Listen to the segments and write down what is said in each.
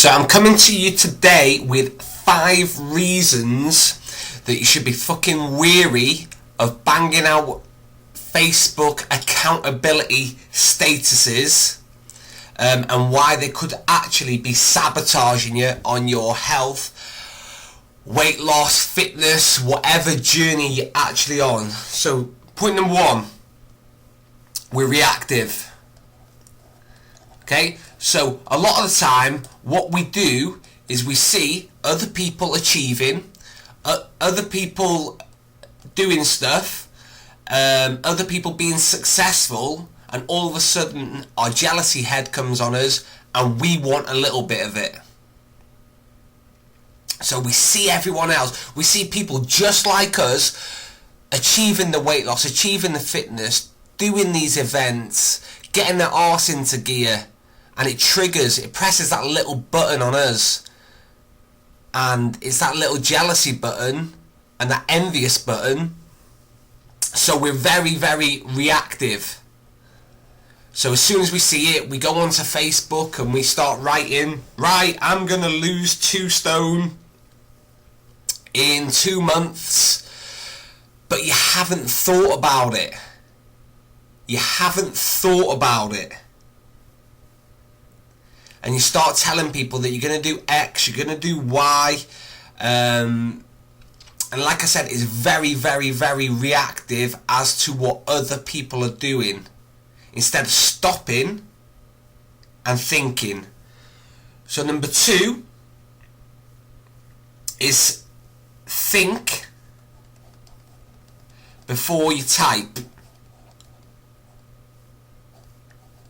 So I'm coming to you today with 5 reasons that you should be fucking weary of banging out Facebook accountability statuses, and why they could actually be sabotaging you on your health, weight loss, fitness, whatever journey you're actually on. So point number 1, we're reactive. Okay, so a lot of the time what we do is we see other people achieving, other people doing stuff, other people being successful, and all of a sudden our jealousy head comes on us and we want a little bit of it. So we see everyone else, we see people just like us achieving the weight loss, achieving the fitness, doing these events, getting their arse into gear, and it presses that little button on us, and it's that little jealousy button and that envious button. So we're very, very reactive. So as soon as we see it, we go onto Facebook and we start writing, right, I'm gonna lose 2 stone in 2 months, but you haven't thought about it. You haven't thought about it. And you start telling people that you're going to do X, you're going to do Y. And like I said, it's very, very, very reactive as to what other people are doing, instead of stopping and thinking. So number 2 is think before you type.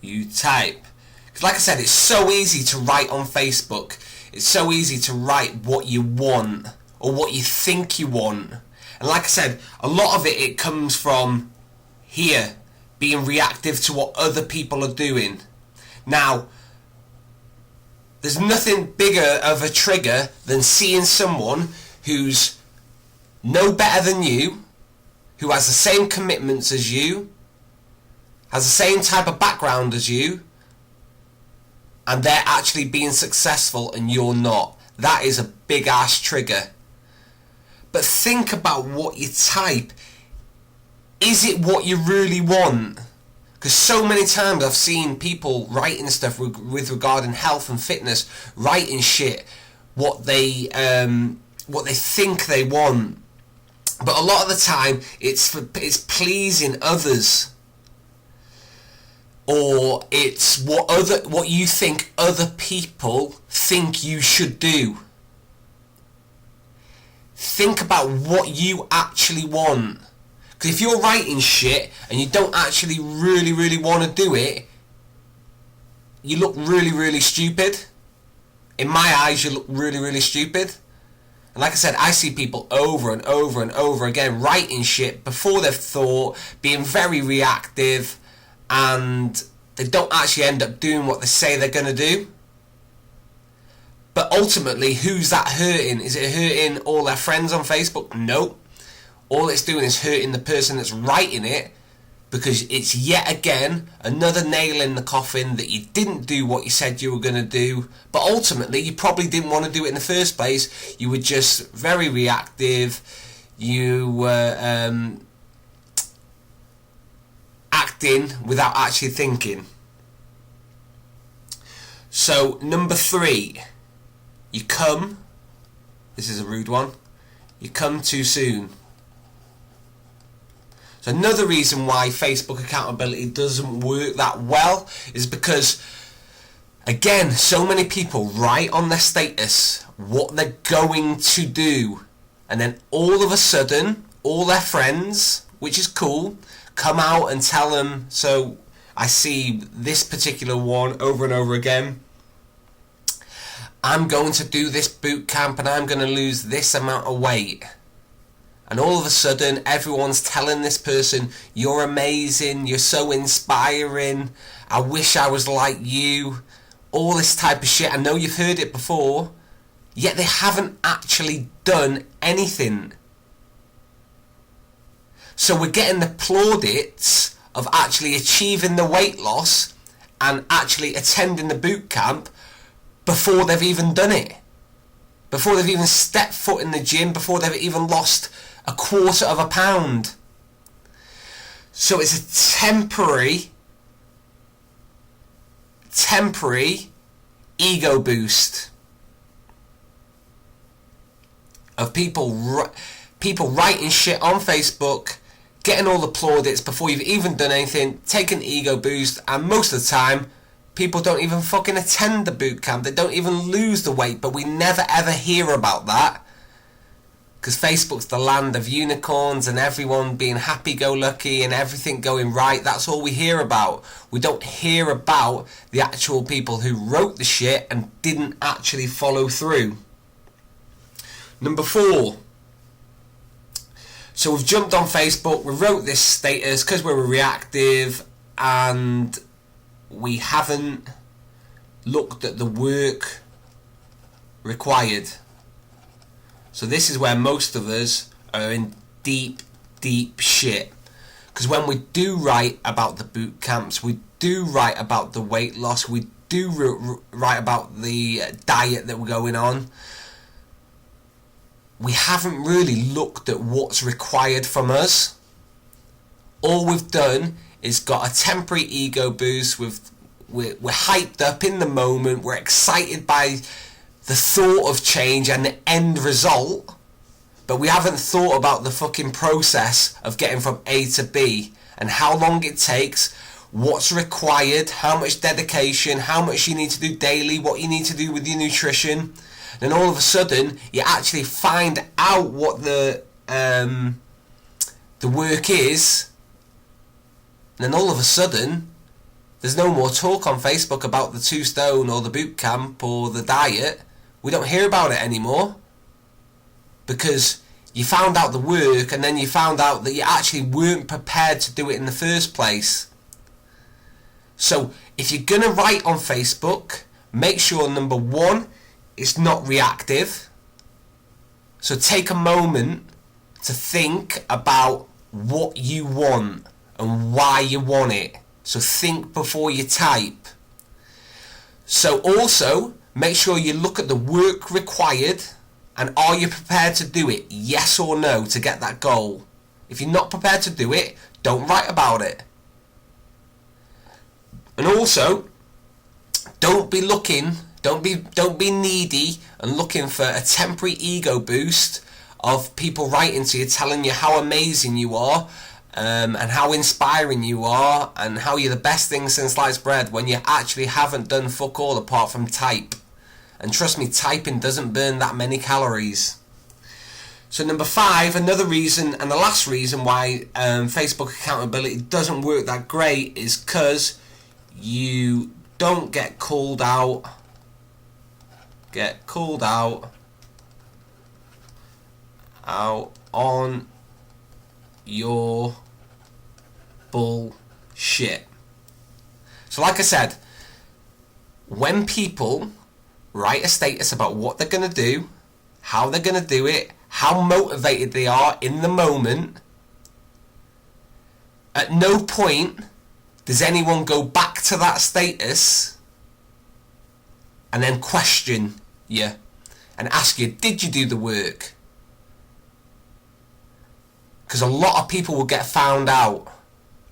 You type. Because like I said, it's so easy to write on Facebook. It's so easy to write what you want or what you think you want. And like I said, a lot of it comes from here, being reactive to what other people are doing. Now, there's nothing bigger of a trigger than seeing someone who's no better than you, who has the same commitments as you, has the same type of background as you, and they're actually being successful and you're not. That is a big ass trigger. But think about what you type. Is it what you really want? Because so many times I've seen people writing stuff with regarding health and fitness, writing shit, what they think they want. But a lot of the time it's pleasing others. Or it's what you think other people think you should do. Think about what you actually want. Because if you're writing shit and you don't actually really, really want to do it, you look really, really stupid. In my eyes, you look really, really stupid. And like I said, I see people over and over and over again writing shit before they've thought, being very reactive, and they don't actually end up doing what they say they're going to do. But ultimately, who's that hurting? Is it hurting all their friends on Facebook? Nope. All it's doing is hurting the person that's writing it, because it's yet again another nail in the coffin that you didn't do what you said you were going to do. But ultimately, you probably didn't want to do it in the first place. You were just very reactive. You were acting without actually thinking. So number 3, this is a rude one, you come too soon. So another reason why Facebook accountability doesn't work that well is because, again, so many people write on their status what they're going to do, and then all of a sudden all their friends, which is cool, come out and tell them. So I see this particular one over and over again. I'm going to do this boot camp and I'm going to lose this amount of weight. And all of a sudden everyone's telling this person, you're amazing, you're so inspiring, I wish I was like you, all this type of shit. I know you've heard it before, yet they haven't actually done anything. So we're getting the plaudits of actually achieving the weight loss and actually attending the boot camp, before they've even done it. Before they've even stepped foot in the gym, before they've even lost a quarter of a pound. So it's a temporary ego boost of people writing shit on Facebook, getting all the plaudits before you've even done anything, take an ego boost, and most of the time people don't even fucking attend the boot camp. They don't even lose the weight, but we never ever hear about that. Because Facebook's the land of unicorns and everyone being happy-go-lucky and everything going right. That's all we hear about. We don't hear about the actual people who wrote the shit and didn't actually follow through. Number 4. So we've jumped on Facebook, we wrote this status because we were reactive, and we haven't looked at the work required. So this is where most of us are in deep shit. Because when we do write about the boot camps, we do write about the weight loss, we do write about the diet that we're going on, we haven't really looked at what's required from us. All we've done is got a temporary ego boost. We're hyped up in the moment, we're excited by the thought of change and the end result, but we haven't thought about the fucking process of getting from A to B and how long it takes, what's required, how much dedication, how much you need to do daily, what you need to do with your nutrition. Then all of a sudden you actually find out what the work is, and then all of a sudden there's no more talk on Facebook about the 2 stone or the boot camp or the diet. We don't hear about it anymore because you found out the work, and then you found out that you actually weren't prepared to do it in the first place. So if you're going to write on Facebook, make sure, number 1, it's not reactive. So take a moment to think about what you want and why you want it. So think before you type. So also make sure you look at the work required, and are you prepared to do it, yes or no, to get that goal. If you're not prepared to do it, don't write about it. And also, don't be needy and looking for a temporary ego boost of people writing to you telling you how amazing you are, and how inspiring you are, and how you're the best thing since sliced bread, when you actually haven't done fuck all apart from type. And trust me, typing doesn't burn that many calories. So number 5, another reason, and the last reason why Facebook accountability doesn't work that great, is because you don't get called out on your bullshit. So like I said, when people write a status about what they're going to do, how they're going to do it, how motivated they are in the moment, at no point does anyone go back to that status and then question you and ask you, did you do the work? Because a lot of people will get found out.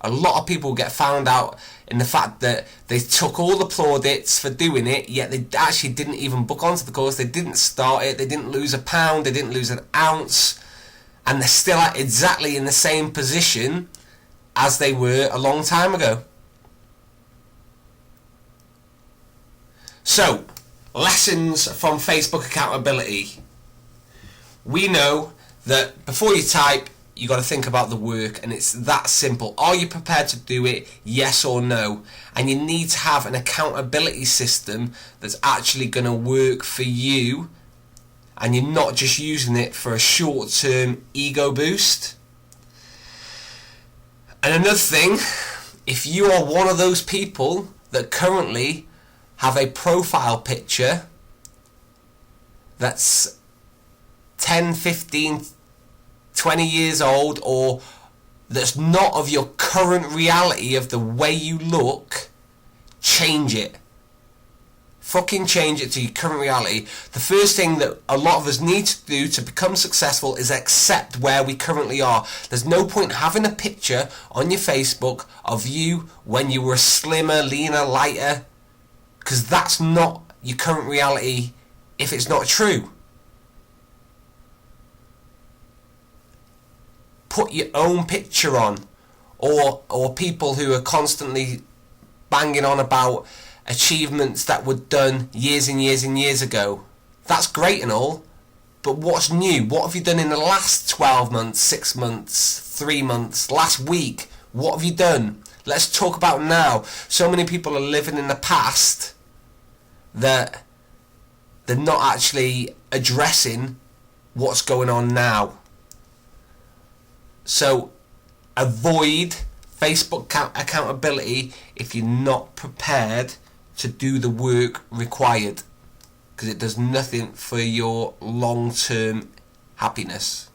A lot of people will get found out in the fact that they took all the plaudits for doing it, yet they actually didn't even book onto the course, they didn't start it, they didn't lose a pound, they didn't lose an ounce, and they're still at exactly in the same position as they were a long time ago. So, lessons from Facebook accountability. We know that before you type, you got to think about the work, and it's that simple. Are you prepared to do it, yes or no? And you need to have an accountability system that's actually going to work for you, and you're not just using it for a short-term ego boost. And another thing, if you are one of those people that currently have a profile picture that's 10, 15, 20 years old, or that's not of your current reality of the way you look, change it. Fucking change it to your current reality. The first thing that a lot of us need to do to become successful is accept where we currently are. There's no point having a picture on your Facebook of you when you were slimmer, leaner, lighter, because that's not your current reality if it's not true. Put your own picture on, or people who are constantly banging on about achievements that were done years and years and years ago. That's great and all, but what's new? What have you done in the last 12 months, 6 months, 3 months, last week? What have you done? Let's talk about now. So many people are living in the past that they're not actually addressing what's going on now. So avoid Facebook accountability if you're not prepared to do the work required, because it does nothing for your long-term happiness.